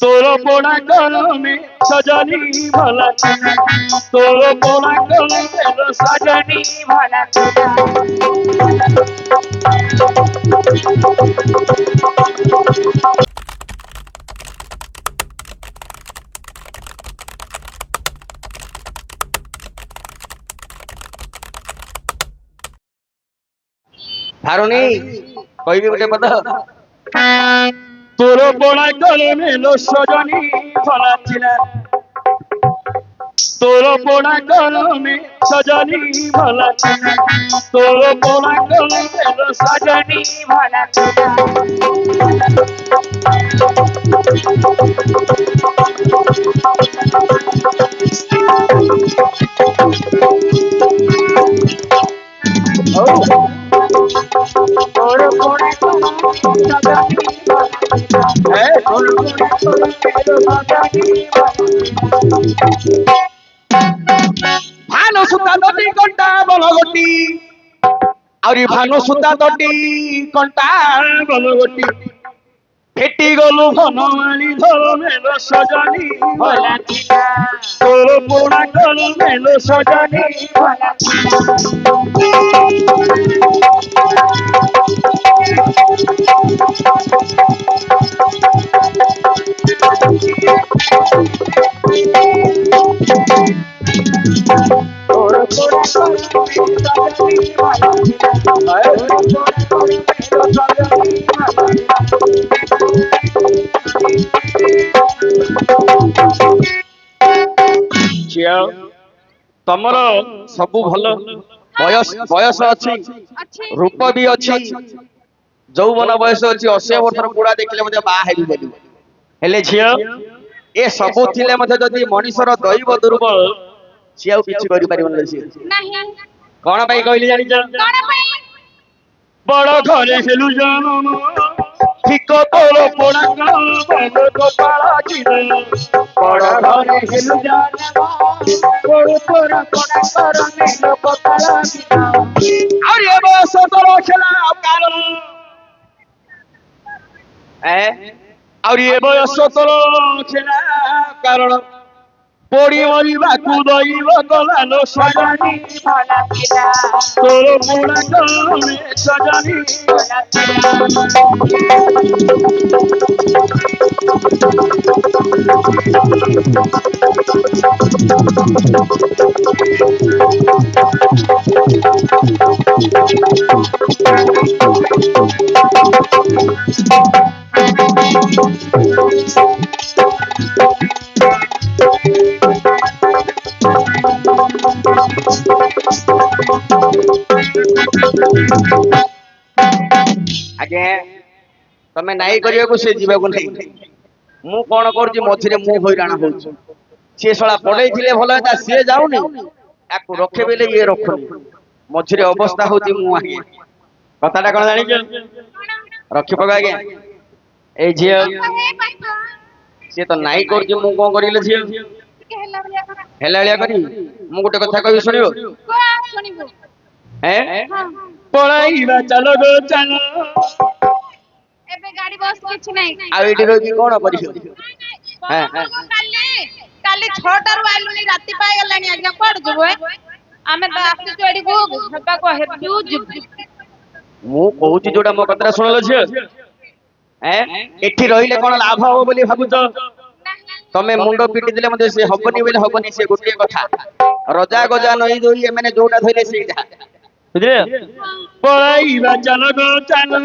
तोर पोड़ा कलमे सजनी भला तोर पोड़ा कलमे सजनी भला धारुनी कोई भी गोटे पद तोर पोड़ा कलमे लो सजनी भला थिला तोर पोड़ा कलमे सजनी भला तोर पोड़ा कलमे लो सजनी भला तोर पोड़ा कलमे सजनी भला तोर पोड़ा कलमे सजनी भानु सुता दटी कंटा बलगटी आउरी भानु सुता दटी कंटा बलगटी फेटी गलु भनवाली धर मेलो सजनी भला थिला तोर पोड़ा कल मेलो सजनी भला तोर पोड़ा कल सजनी भला सजनी भला तमर सबु भल बयस बयस अच्छी रूप भी अच्छी जौवन बयस अच्छी 80 वर्ष बुढ़ा देखले मते बा हेबी बोली हेले झियो ए सबु थिले मते जदी मनीषर दैव दुर्बल सियाउ किछि करि परिबन सी नहीं कोन भाई कहली जानि छ कोन भाई बड़ घरे हेलु जनम ठीक तोर पोड़ा कल गोपाला जिले बड़ घरे हेलु जनम तोर पोड़ा कर मेलो गोपाला जिले और ये बस तोर खेला कारण और ये बस तोर खेला कारण पोड़ी मरिबा कुदैव गलालो सजनी भला थिला तोर पोड़ा कलमे सजनी भला आगे तमे नाई करिया को से जीवा को नहीं मु कोन करजी मझिरे मु हैरान होछु से सळा पडै थिले भलो था से जाउनी आकु रखे बेले ये रखनी मझिरे अवस्था होती मु आगे कथाटा कोन जानि छ रखि पगा आगे ए झियो से तो नाई करजी मु कोन करिले झियो हेला लिया करी मु गोटे कथा कहबी सुनिबो सुनिबो हैं पळाइबा चलो गो चलो एबे गाड़ी बस किछ नहीं आ एठी रोकी कोन करियो हैं काली काली 6टा रु आइलुनी राती पाए गलानी आज्ञा पड़ जबो आमे तो आसी चोडी को हेबा को हेबू जुब मु कहूची जोडा मो कतरा सुनलो छ हैं एठी रहिले कोन लाभ हो बोली भाबुच तमे मुंडो पिटी दिले मते से हबनी बोले हबनी से गोटे कथा रजा गजा नई दोई एमने जोडा धइले सेटा बुझले पळाइबा चलो गो चलो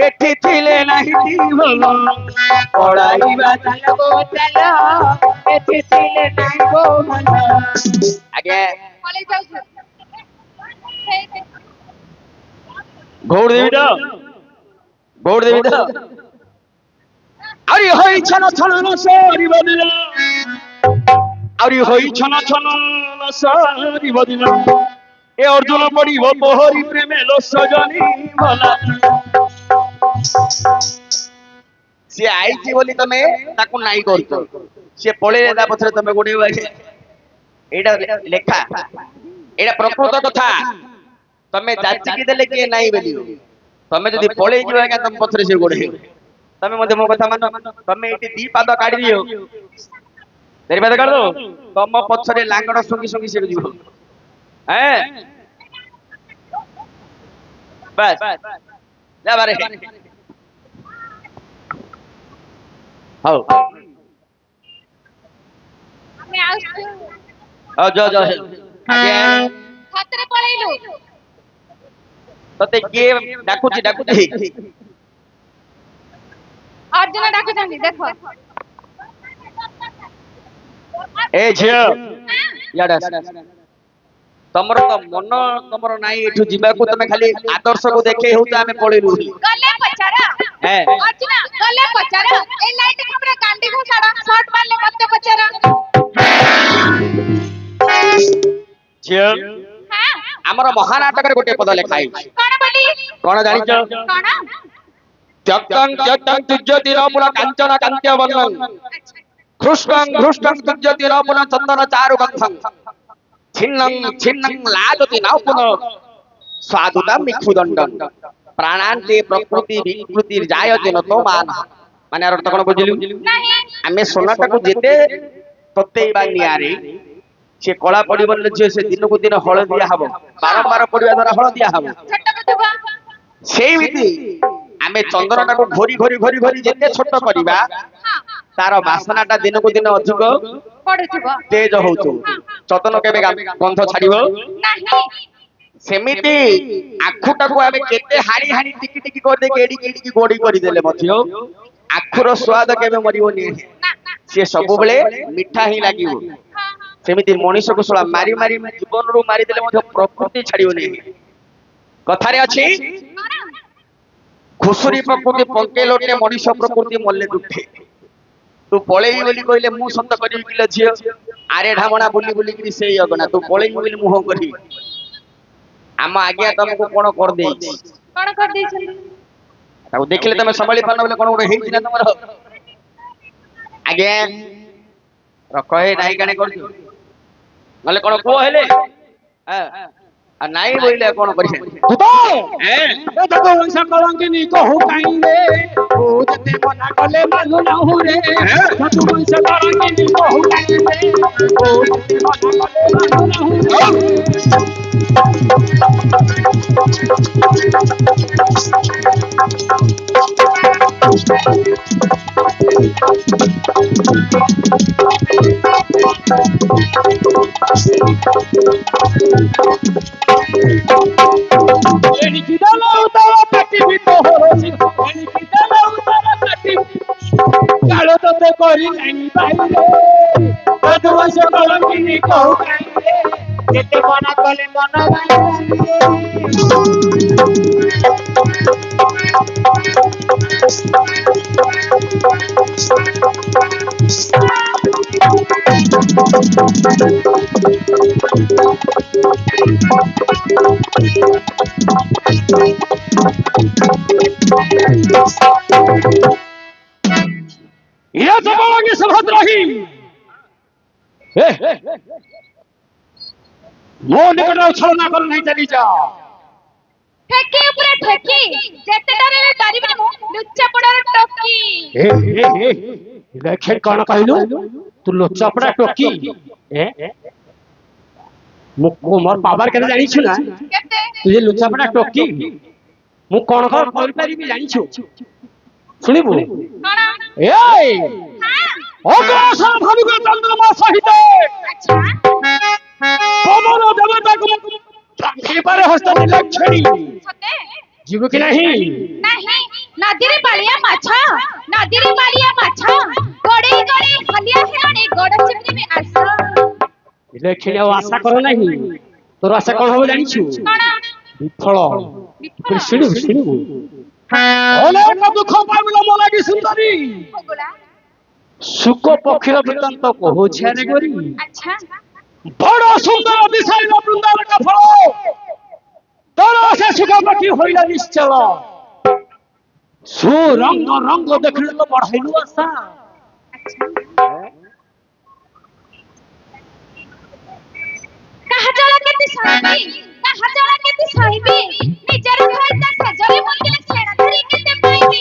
एठी थिले नाही भलो पळाइबा चलो गो चलो एठी थिले नाही गो भलो आगे कॉलेज जाऊ घोड़ देवी दा अरे होई छन छन सरी बदिला अरे होई छन छन सरी बदिला ए अर्जुन पड़िबो तोहरी प्रेमे लो सजनी भला से आईची बोली तमे ताकू नाई करतो से पळे दा पछरे तमे गोडे बागे एडा लेखा एडा प्रकृत कथा तमे जाची की देले के नाई बोली तमे जदी पळे जीवा के तम पछरे से गोडे ତମେ ମଧ୍ୟ ମୋ କଥା ମାନ। ତମେ ଏଠି ଦି ପାଦ କାଢି ଦିଅ, ଚାରି ପାଦ କାଢି ଦବ, ତମ ପଛରେ ଲାଙ୍ଗଡ ଶୁଙ୍ଗି ଶୁଙ୍ଗି ସେ ଯିବ। ବାସ୍ ଯା ବାରେ। ହଉ ଆମେ ଆଉଛୁ ହଉ ଯ ଯ। ଆଜ୍ଞା ହାତରେ ପଳେଇଲୁ। ତତେ କିଏ ଡାକୁଛି ଡାକୁଛି? ଅର୍ଜୁନ ଡାକୁଛନ୍ତି ଦେଖ। ଏ ଝିଅ ଇଆଡେ ଆସ। ତମର ତ ମନ ତମର ନାଇଁ ଏଠୁ ଯିବାକୁ, ତମେ ଖାଲି ଆଦର୍ଶକୁ ଦେଖେଇ ହଉଛ ଆମେ ପଳେଇଲୁ। ଗଲେ ପଚାର ଅର୍ଜୁନ, ଗଲେ ପଚାର ଏ ଲାଇଟ୍ ଖବର ଗାଣ୍ଡି ଘୋଷାଡ ଶର୍ଟ ମାରଲେ ମତେ ପଚାର। ଝିଅ ଆମର ମହାନାଟକରେ ଗୋଟେ ପଦ ଲେଖା ହେଇଛି, କଣ ବୋଲି? କଣ ଜାଣିଛ? କଣ? ତ୍ୟକ୍ତଂ ତ୍ୟକ୍ତଂ ତୁଜ୍ୟତିରପୁର କାଞ୍ଚନ କାନ୍ତ୍ୟ ବର୍ଣ୍ଣଂ ହୃଷ୍ଟଂ ହୃଷ୍ଟଂ ତୁଜ୍ୟତିରପୁର ଚନ୍ଦନ ଚାରୁ ଗନ୍ଧଂ ছিন্নং ছিন্নং লাজতি নাউপুন স্বাদুতা মিক্ষুদণ্ডং প্রাণান্তে প্রকৃতি বিকৃতির জায়তে নত মান। মানে আর অর্থ কোন বুঝিলু? আমি সোনাটাକୁ যেতে ততেইবা নিয়ারে সে কলা পড়িবলে যে সে দিনକୁ দিন হলদিয়া হব, বারম্বার পড়িবা দ্বারা হলদিয়া হব। সেইমিতি ଆମେ ଚନ୍ଦନଟାକୁ ଘୋରି ଘୋରି ଘୋରି ଘୋରି ଯେତେ ଛୋଟ କରିବା ତାର ବାସନାଟା ଦିନକୁ ଦିନ ଅଧିକ ତେଜ ହଉଥିବ। ଚନ୍ଦନ କେବେ ଗନ୍ଧ ଛାଡିବ ନାହିଁ। ସେମିତି ଆଖୁଟାକୁ ଆମେ କେତେ ହାଣି ହାଣି ଟିକି ଟିକି କରିଦେଇକି ଏଡିକି ଏଡିକି ଗୋଡି କରିଦେଲେ ମଧ୍ୟ ଆଖୁର ସ୍ୱାଦ କେବେ ମରିବନି, ସିଏ ସବୁବେଳେ ମିଠା ହିଁ ଲାଗିବ। ସେମିତି ମଣିଷକୁ ଶଳା ମାରି ମାରି ଜୀବନରୁ ମାରିଦେଲେ ମଧ୍ୟ ପ୍ରକୃତି ଛାଡିବନି। କଥାରେ ଅଛି ଘୁଷୁରୀ ପ୍ରକୃତି ପଙ୍କେ ଲୋଟେ ମଣିଷ ପ୍ରକୃତି ମଲେ ଦୁଃଖେ। ତୁ ପଳେଇବି ବୋଲି କହିଲେ ମୁଁ ସତ କରିବି କିଲୋ ଝିଅ? ଆରେ ଢାମଣା ବୁଲି ବୁଲିକିରି ସେଇ ଅଗନା, ତୁ ପଳେଇବି ବୋଲି ମୁହଁ କରିବି। ଆମ ଆଜ୍ଞା ତମକୁ କଣ କରିଦେଇଛି? କଣ କରିଦେଇଛନ୍ତି? ତାକୁ ଦେଖିଲେ ତମେ ସମ୍ଭାଳି ପାରୁନ ବୋଲେ କଣ ଗୋଟେ ହେଇଛି ନା ତମର? ଆଜ୍ଞା ରଖ ହେ ନାଇଁ କାଣେ କରୁଛୁ, ନହେଲେ କଣ କୁହ ହେଲେ ନାଇଁ ବୋଇଲେ କଣ କରିବେ? କଳଙ୍କିନି କହୁ କାହିଁରେ ଓ ଯେତେ ମନା କଲେ ମାନୁ ନାହୁଁ ରେ। କଳଙ୍କିନି କହୁ କାହିଁରେ ଓ ଯେତେ ମନା କଲେ ମାନୁ ନାହୁଁ ଏଣିକି ଦେଲ ଉତ୍ତର ପାଟି ଭିତ ହରସି, ଏଣିକି ଦେଲ ଉତ୍ତର ପାଟି କାଳ ତତେ କରିଲାଣି ବାଇରେ। ଯଦୁବଂଶ କଳଙ୍କିନି କହୁ କାହିଁରେ ଯେତେ ମନା କଲେ ମନ ये तो बोलोगे सुभद्राही ମୋ ନିକଟରେ ଛଳନା କର ନାହିଁ, ଚାଲି ଯା। ଠେକି ଉପରେ ଠେକି ଯେତେ ଡରରେ ଡରିବିନି ମୁଁ, ଲୁଚାପଡାର ଟୋକି। ଦେଖେ କଣ କହିଲୁ ତୁ ଲୁଚାପଡା ଟୋକି? ମୁଁ ମୋର ପାୱାର କେତେ ଜାଣିଛୁ ନା? କେତେ? ତୁ ଯେ ଲୁଚାପଡା ଟୋକି ମୁଁ କଣ କଣ କରିପାରିବି ଜାଣିଛୁ? ଶୁଣିବୁ? କଣ? ଅଗ୍ରସର ଭାବିବ ଚନ୍ଦ୍ରମା ସହିତ ଆଚ୍ଛା ପବନ ଦେବତାକୁ ପାରେ ହସ୍ତ ଲକ୍ଷଣୀ ସତେ? ଯିବୁ କି ନାହିଁ? ନାହିଁ। ନଦୀରେ ବାଳିଆ ମାଛ, ନଦୀରେ ବାଳିଆ ମାଛ ଗଡେଇ ଗଡେଇ ହଲିଆ ହେଲାଣି, ଗୋଡ ଚିପିବି ଆସ। ଲକ୍ଷଣୀ ଆଉ ଆଶା କର ନାହିଁ। ତୋର ଆଶା କଣ ହବ ଜାଣିଛୁ? କଣ? ବିଫଳ। ବିଫଳ? ଶୁଣିବୁ ଶୁଣିବୁ ଅନେକ ଦୁଃଖ ପାଇଲ ମୋ ଲାଗି ସୁନ୍ଦରୀ, ଭୋଗୁଳା। ସୁକ ପକ୍ଷୀର ବୃତ୍ତାନ୍ତ କହୁଛି ଆରେ ଗୋରି। ଆଚ୍ଛା ବଡ଼ ସୁନ୍ଦର ବିଷୟ ବୃନ୍ଦାବନ ଫଳ ତୋର ସେ ସୁଖ ପକ୍ଷୀ ହଇଲା ନିଶ୍ଚଳ। ସୁରଙ୍ଗ ରଙ୍ଗ ଦେଖିଲେ ତ ବଢାଇଲୁ ଆଶା। କାହା ଜଳ କେତେ ସହିବି, କାହା ଜଳ କେତେ ସହିବି, ନିଜର ସହିତ ସେଜରେ ମୁତିଲେ ଛେଣା ଧରି କେତେ ପାଇବି।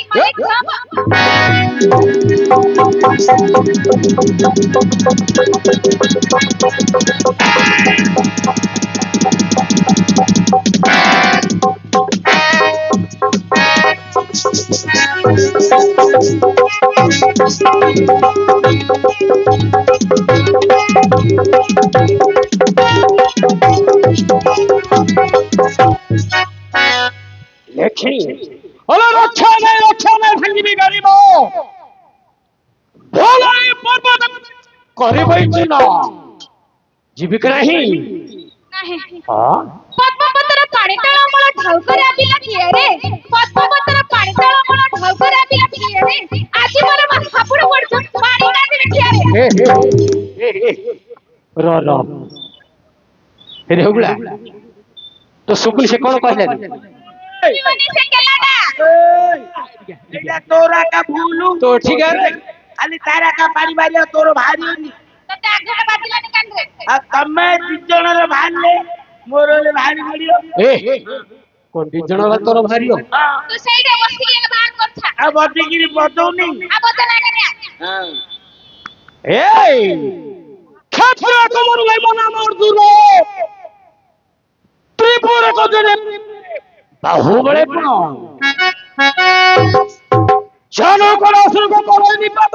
লেখি হলো রক্ষা নেই ভাঙিবি গরিব ভোলাই পর্বত করিবই চিন জীবিকা নাহি ନାହିଁ ହଁ ପଦ୍ମପତ୍ର ପାଣି ତଳ ଅମଳ ଢାଉକରେ ଆବିଲା କିଏ ରେ ପଦ୍ମପତ୍ର ପାଣି ତଳ ଅମଳ ଢାଉକରେ ଆବିଲା କିଏ ରେ ଆଜି ମୋର ହାବୁଡ ପଡୁଛୁ ପାଣି କାନ୍ଦିଲେ କିଏ ରେ ର ରେ ହୁଗୁଳା ତ ସୁଗୁଲି ସେ କଣ କହିଲେ ଜୀବନୀ ସେ କେଲାଟା ଏଇଟା ତୋର ଏକା ଭୁଲ ତ ଠିକ ରେ ଖାଲି ତାର ଏକା ପାଣି ମାରିବା ତୋର ବାହାରିବନି ତତେ ଆଘାତ ବାଜିଲାନି କାନ୍ଦିରେ ଆଉ ତମେ ଦି ଜଣର ବାହାରିଲେ ମୋର ହେଲେ ବାହାରି ପଡିବ କୋন ଦି ଜଣ ତୋର ଭାରିବ ତୁ ସେଇଟା ବସିକି ଏକା ବାହାର କରଥା ଆଉ ବସିକିରି ବଦଉନି ଆଉ ବଦନ ଆଗରେ এই ক্ষেত্রে তোমার লাইমন আমার দূর ত্রিপুরা কজনে বাহুবলে কোন জনগণ অসুরকে করে নিপাত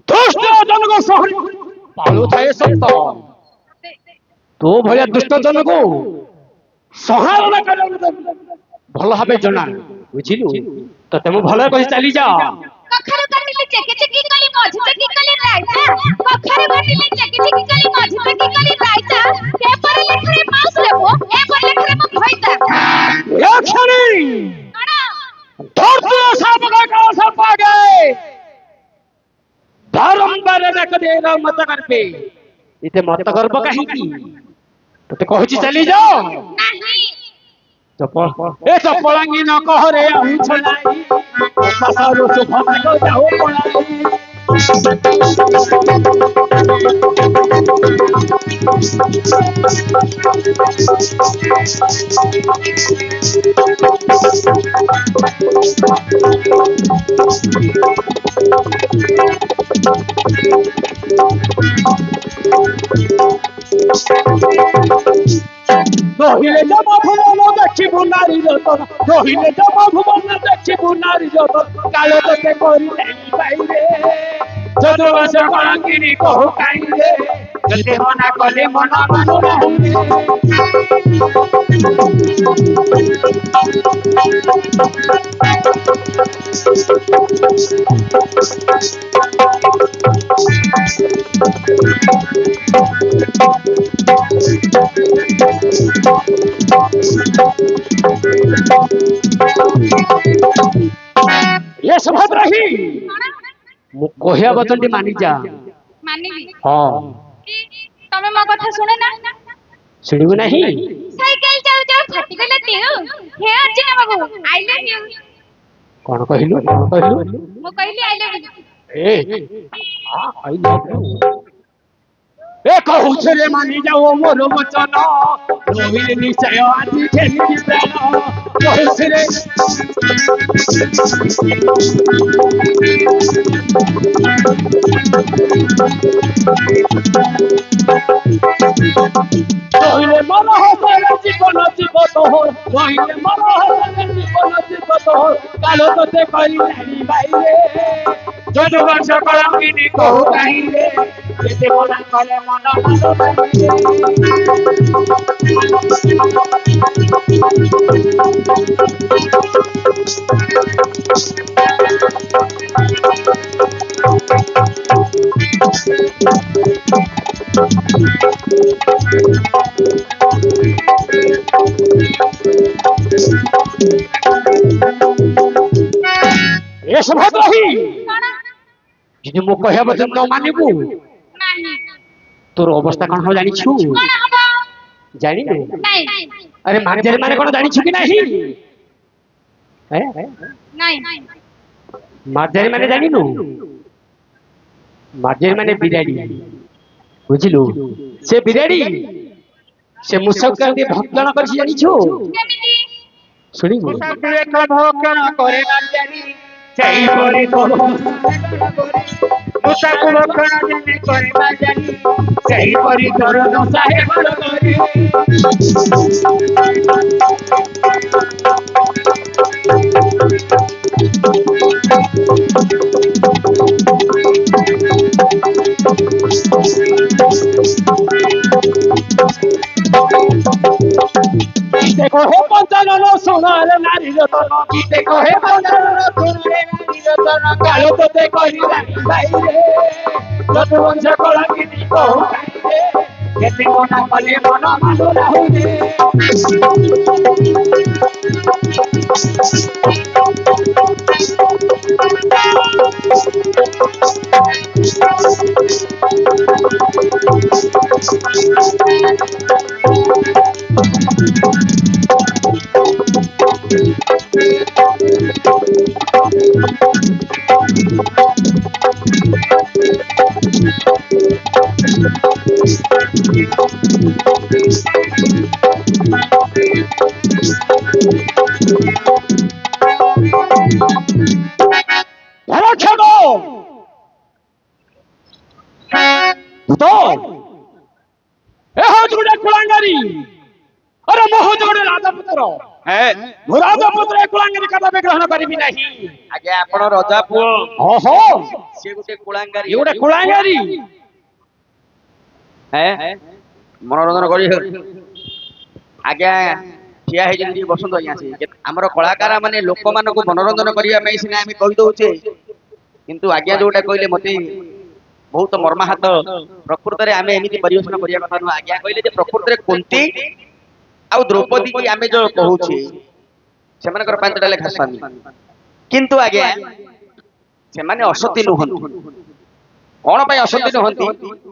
দুষ্ট জনক শহর পালু থাকে সত্য তো ভয়া দুষ্ট জনক সহায়তা করে ଭଲ ଭାବେ ଜଣା ବୁଝିଲୁ ତତେ ମୁଁ ଭଲ କହି ଚାଲି ଯା କଖାରୁ କାଟିଲେ ଚେକି ଚେକି କଲି ମଝି ଚେକି କଲି ରାଇତା କଖାରୁ କାଟିଲେ ଚେକି ଚେକି କଲି ମଝି ଚେକି କଲି ରାଇତା ପେପର ଲେଖରେ ମାଉସ ଲେଖો ପେପର ଲେଖରେ ମୋ ଭଇତା ଲକ୍ଷ୍ମୀ କଣ ଧରତୁ ସାପ का साप आ गए बारंबार रख देना मत कर पे इते मत गर्व काहीकी तते कहूची चली जाओ ନାହିଁ चपल ए चपलांगी न कहरे आउ छलाई पासारो सुभा को जाओ पलाई রহিলে জমা ভুবন দেখিবু নারী যতন রহিলে জমা ভুবন দেখিবু নারী যতন কালো তোকে করি বাইরে যদুবংশ কলঙ্কিনী কহু কাইরে যদি মনা কলে মন মানু নাহি ये सुभद्रा ही मु कहिया बचनटी मानि जा ମାନିବି हां ତମେ ମୋ କଥା ଶୁଣେ ନା सुनिबु नाही ସାଇକେଲ ଯାଉ ଯାଉ ଫାଟିଗଲା ଟିଉ ହେ ଅର୍ଜୁନ ବାବୁ ଆଇ ଲଭ ୟୁ कोन कहिलु ମୁଁ କହିଲି ଆଇ ଲଭ ୟୁ ए आ आई लव यू ए कहू छरे मानि जाओ मोर वचन रोहिणी निश्चय आजी खेली प्राण कहू छरे রহিলে মন হসলে জীবন জীবত হো রহিলে মন হসলে জীবন জীবত হো কালো তোতে করি নারী বাইরে যদুবংশ কলঙ্কিনী কহু কাহিরে যেতে মনা কলে মন ए सुभद्रा ही କଣ যদি মো কহিয়া বচন ন মানিবু ନାହିଁ তোর অবস্থা কোন হো জানিছু କଣ ହବ জানি না ନାଇଁ আরে মানজারি মানে কোন জানিছু কি নাহি ନାଇଁ মারজারি মানে জানিনু মারজারি মানে বিরাড়ি বুঝিলু সে বিরাড়ি সে মুসক কান্দি ভক্ষণ করছি জানিছু କେମିତି শুনিবু ଭକ୍ଷଣ କରେ ମାର୍ଜାରୀ ସେଇପରି ତୋର ମୁଁ ତାକୁ ବଖଣା ଦେଲେ କରିବା ଜାଣି ସେଇପରି ତୋର ଦଶା ହେବାର କରି গীতে কহে পঞ্চানন সোনার নারী রতন গীতে কহে পঞ্চানন সোনারে নারী রতন কালো তোতে করি রানী বাইরে যদুবংশ কলঙ্কিনী কহু কাইরে কেতে মনা কলে মন মানু রাহুরে কুলাঙ্গারি আরে মহোদয় রাজপুত্র রাজপুত্র কুলাঙ্গারি কদাপি গ্রহণ করিবি নাহি ଆଜ୍ଞା ଆପଣ ରଜା ପୁଅ ଓହୋ ସେ ଗୋଟେ କୁଳାଙ୍ଗାରୀ ଏ ଗୋଟେ କୁଳାଙ୍ଗାରି ମନୋରଞ୍ଜନ କରି ଆଜ୍ଞା ଠିଆ ହେଇଛନ୍ତି ଟିକେ ବସନ୍ତୁ ଆଜ୍ଞା ସେ ଆମର କଳାକାର ମାନେ ଲୋକମାନଙ୍କୁ ମନୋରଞ୍ଜନ କରିବା ପାଇଁ ସିନା ଆମେ କହିଦଉଛେ କିନ୍ତୁ ଆଜ୍ଞା ଯୋଉଟା କହିଲେ ମତେ ବହୁତ ମର୍ମାହତ ପ୍ରକୃତରେ ଆମେ ଏମିତି ପରିବେଷଣ କରିବା କଥା ନୁହଁ ଆଜ୍ଞା କହିଲେ ଯେ ପ୍ରକୃତରେ କୁନ୍ତୀ ଆଉ ଦ୍ରୌପଦୀ କି ଆମେ ଯୋଉ କହୁଛେ ସେମାନଙ୍କର 5ଟା ଲେଖା ସ୍ୱାମୀ କିନ୍ତୁ ଆଜ୍ଞା ସେମାନେ ଅସତୀ ନୁହନ୍ତି କଣ ପାଇଁ ଅସତୀ ନୁହନ୍ତି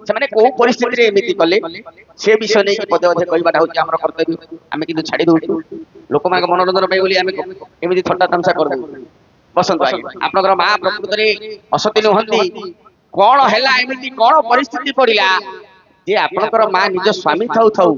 ସେମାନେ କୋଉ ପରିସ୍ଥିତିରେ ଏମିତି କଲେ ସେ ବିଷୟ ନେଇକି ପଦେ ଅଧେ କହିବାଟା ହଉଛି ଆମର କର୍ତ୍ତବ୍ୟ ଆମେ କିନ୍ତୁ ଛାଡି ଦଉଛୁ ଲୋକମାନଙ୍କ ମନୋରଞ୍ଜନ ପାଇଁ ବୋଲି ଆମେ ଏମିତି ଥଟ୍ଟା ତାମସା କରିଦଉ ବସନ୍ତୁ ଆଜ୍ଞା ଆପଣଙ୍କର ମା ପ୍ରକୃତରେ ଅସତୀ ନୁହନ୍ତି କଣ ହେଲା ଏମିତି କଣ ପରିସ୍ଥିତି ପଡିଲା ଯେ ଆପଣଙ୍କର ମା ନିଜ ସ୍ୱାମୀ ଥାଉ ଥାଉ